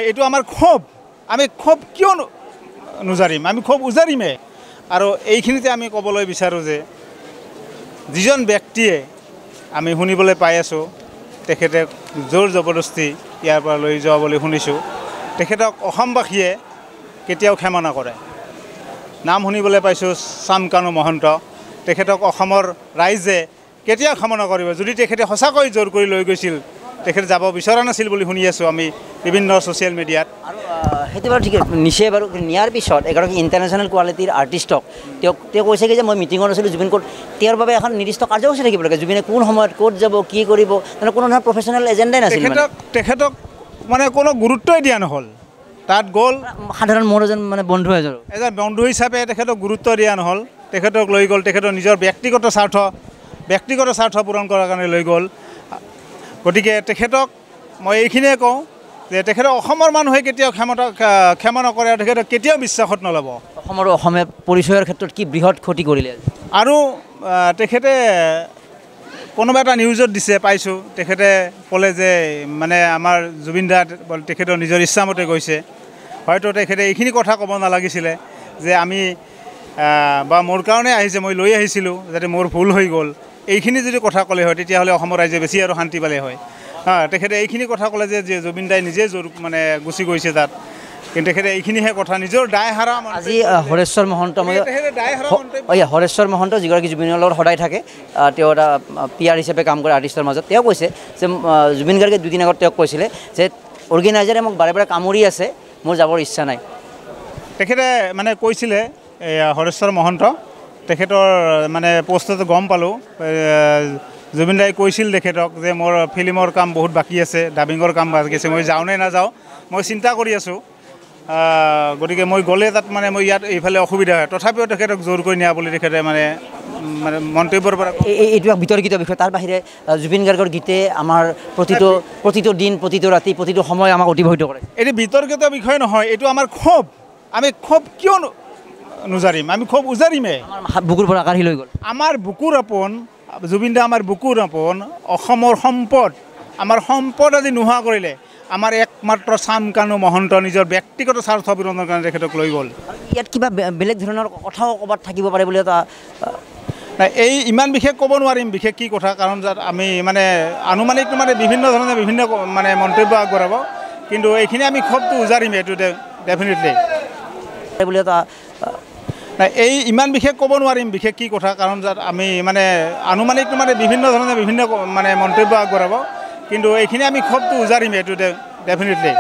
এইটো আমাৰ ক্ষোভ আমি ক্ষোভ কিয় নুজাৰিম আমি ক্ষোভ উজাৰিমে আৰু এইখিনিতে আমি ক'বলৈ বিচাৰোঁ যে যিজন ব্যক্তিয়ে আমি শুনিবলৈ পাই আছোঁ তেখেতে জোৰ জবৰদস্তি ইয়াৰ পৰা লৈ যোৱা বুলি শুনিছোঁ তেখেতক অসমবাসীয়ে কেতিয়াও ক্ষমা নকৰে নাম শুনিবলৈ পাইছোঁ চামকানু মহন্ত তেখেতক অসমৰ ৰাইজে কেতিয়াও ক্ষমা নকৰিব যদি তেখেতে সঁচাকৈ জোৰ কৰি লৈ গৈছিল তেখেতে যাব বিচৰা নাছিল বুলি শুনি আছোঁ আমি বিভিন্ন ছ'চিয়েল মিডিয়াত আৰু সেইটো বাৰু ঠিক নিশ্চয় বাৰু নিয়াৰ পিছত এগৰাকী ইণ্টাৰনেশ্যনেল কোৱালিটিৰ আৰ্টিষ্টক তেওঁ কৈছে কি যে মই মিটিঙত আছিলোঁ জুবিন ক'ত তেওঁৰ বাবে এখন নিৰ্দিষ্ট কাৰ্যসূচী থাকিব লাগে জুবিনে কোন সময়ত ক'ত যাব কি কৰিব তেনে কোনো ধৰণৰ প্ৰফেচনেল এজেণ্ডাই নাছিল তেখেতক মানে কোনো গুৰুত্বই দিয়া নহ'ল তাত গ'ল সাধাৰণ মোৰ এজন মানে বন্ধু এজন বন্ধু হিচাপে তেখেতক গুৰুত্ব দিয়া নহ'ল তেখেতক লৈ গ'ল তেখেতৰ নিজৰ ব্যক্তিগত স্বাৰ্থ পূৰণ কৰাৰ কাৰণে লৈ গ'ল গতিকে তেখেতক মই এইখিনিয়ে কওঁ যে তেখেতক অসমৰ মানুহে কেতিয়াও ক্ষমা নকৰে আৰু তেখেতক কেতিয়াও বিশ্বাসত নল'ব অসমীয়া পৰিচয়ৰ ক্ষেত্ৰত কি বৃহৎ ক্ষতি কৰিলে আৰু তেখেতে কোনোবা এটা নিউজত দিছে পাইছোঁ তেখেতে ক'লে যে মানে আমাৰ জুবিন দা তেখেতৰ নিজৰ ইচ্ছামতে গৈছে হয়তো তেখেতে এইখিনি কথা ক'ব নালাগিছিলে যে আমি বা মোৰ কাৰণে আহিছে মই লৈ আহিছিলোঁ যাতে মোৰ ভুল হৈ গ'ল এইখিনি যদি কথা ক'লে হয় তেতিয়াহ'লে অসমৰ ৰাইজে বেছি আৰু শান্তি পালে হয় তেখেতে এইখিনি কথা ক'লে যে জুবিন দাই নিজে জোৰ মানে গুচি গৈছে তাত কিন্তু তেখেতে এইখিনিহে কথা নিজৰ দায়হাৰা আজি হৰেশ্বৰ মহন্ত যিগৰাকী জুবিনৰ লগত সদায় থাকে তেওঁ এটা PR হিচাপে কাম কৰে আৰ্টিষ্টৰ মাজত তেওঁ কৈছে যে জুবিন গাৰ্গে দুদিন আগত তেওঁক কৈছিলে যে অৰ্গেনাইজাৰে মোক বাৰে বাৰে কামুৰি আছে মোৰ যাবৰ ইচ্ছা নাই তেখেতে মানে কৈছিলে হৰেশ্বৰ মহন্ত তেখেতৰ মানে পোষ্টত গম পালোঁ জুবিন দাই কৈছিল তেখেতক যে মোৰ ফিল্মৰ কাম বহুত বাকী আছে ডাবিঙৰ কাম বাকী আছে মই যাওঁ নে নাযাওঁ মই চিন্তা কৰি আছোঁ গতিকে মই গ'লে তাত মানে মই ইয়াত এইফালে অসুবিধা হয় তথাপিও তেখেতক জোৰ কৰি নিয়া বুলি তেখেতে মানে মন্তব্যৰ পৰা এইটো বিতৰ্কিত বিষয় তাৰ বাহিৰে জুবিন গাৰ্গৰ গীতে আমাৰ প্ৰতিটো দিন প্ৰতিটো ৰাতি প্ৰতিটো সময় আমাক অতিবাহিত কৰে এইটো বিতৰ্কিত বিষয় নহয় এইটো আমাৰ ক্ষোভ আমি ক্ষোভ কিয় নুজাৰিম আমি ক্ষোভ উজাৰিমে বুকুৰ পৰা কাঢ়ি লৈ গ'ল আমাৰ বুকুৰ আপোন জুবিন দা আমাৰ বুকুৰ আপোন অসমৰ সম্পদ আমাৰ সম্পদ আজি নোহোৱা কৰিলে আমাৰ একমাত্ৰ চামকানু মহন্ত নিজৰ ব্যক্তিগত স্বাৰ্থ পূৰণৰ কাৰণে তেখেতক লৈ গ'ল ইয়াত কিবা বেলেগ ধৰণৰ কথাও ক'ৰবাত থাকিব পাৰে বুলি এটা এই ইমান বিশেষ ক'ব নোৱাৰিম বিশেষ কি কথা কাৰণ আমি মানে আনুমানিক মানে বিভিন্ন ধৰণে বিভিন্ন মানে মন্তব্য আগবঢ়াব কিন্তু এইখিনি আমি ক্ষোভটো উজাৰিম এইটো ডেফিনেটলি বুলি এটা এই ইমান বিশেষ ক'ব নোৱাৰিম বিশেষ কি কথা কাৰণ আমি মানে আনুমানিক মানে বিভিন্ন ধৰণে বিভিন্ন মানে মন্তব্য আগবঢ়াব কিন্তু এইখিনি আমি ক্ষোভটো উজাৰিম এইটো ডেফিনেটলি